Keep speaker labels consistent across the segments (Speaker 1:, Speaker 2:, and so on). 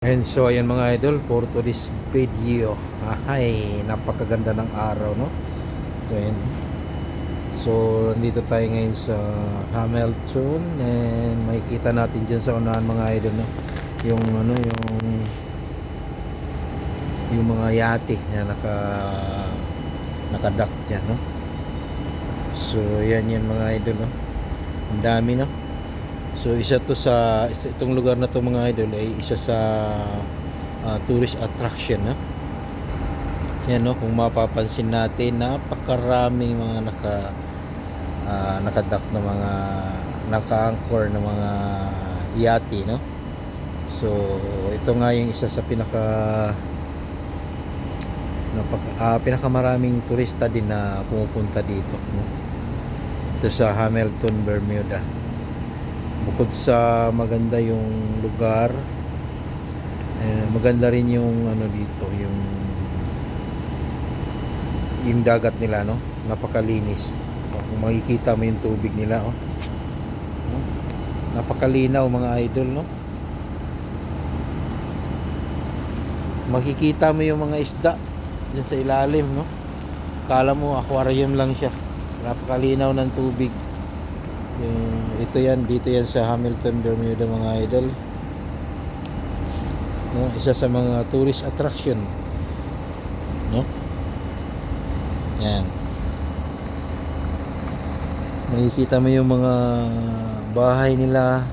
Speaker 1: And so ayan mga idol, for today's video, ay napakaganda ng araw, no? So ayan. So nandito tayo ngayon sa Hamilton, and makikita natin dyan sa unahan mga idol, no? Yung yung mga yate na naka-dock dyan, no? So yan mga idol, no? Ang dami, no? So itong lugar na to mga idol ay isa sa tourist attraction, no? Yan, no, kung mapapansin natin, napakaraming mga nakadock na mga naka-anchor na mga yate, no? So ito nga yung isa sa pinakamaraming turista din na pumupunta dito, no? Ito sa Hamilton, Bermuda. Bukod sa maganda yung lugar, maganda rin yung dito, yung dagat nila, no? Napakalinis. Kung makikita mo yung tubig nila, oh. Napakalinaw mga idol, no? Makikita mo yung mga isda dyan sa ilalim, no? Kala mo aquarium lang siya. Napakalinaw ng tubig. Dito yan sa Hamilton, Bermuda mga idol, no? Isa sa mga tourist attraction, no? Yan, makikita mo yung mga bahay nila,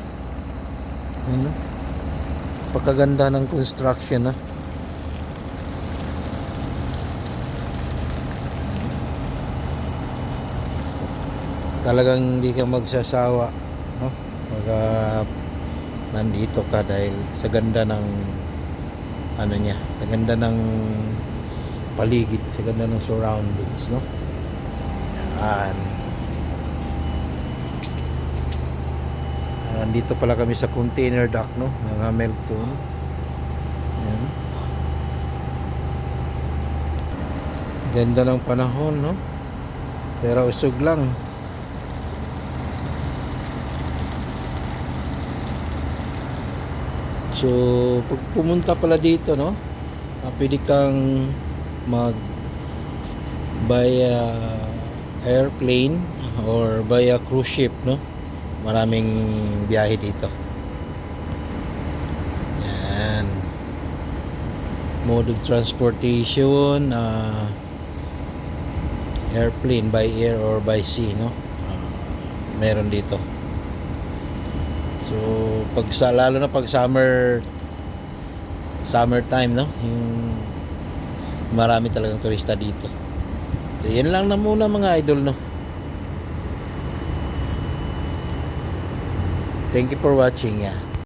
Speaker 1: ano? Pagkaganda ng construction, no? Talagang hindi ka magsasawa, no? Pag nandito ka, dahil sa ganda ng niya, sa ganda ng paligid, sa ganda ng surroundings, no? Yan. Andito pala kami sa container dock, no, ng Hamilton. Yan. Ganda ng panahon, no? Pero usog lang. So pag pumunta pala dito, no, pwede kang mag via airplane or via cruise ship, no? Maraming biyahe dito. Yan, mode of transportation, airplane, by air or by sea, no? Meron dito. So lalo na pag summer time, no, yung marami talagang turista dito. So yan lang na muna mga idol, no. Thank you for watching, yeah.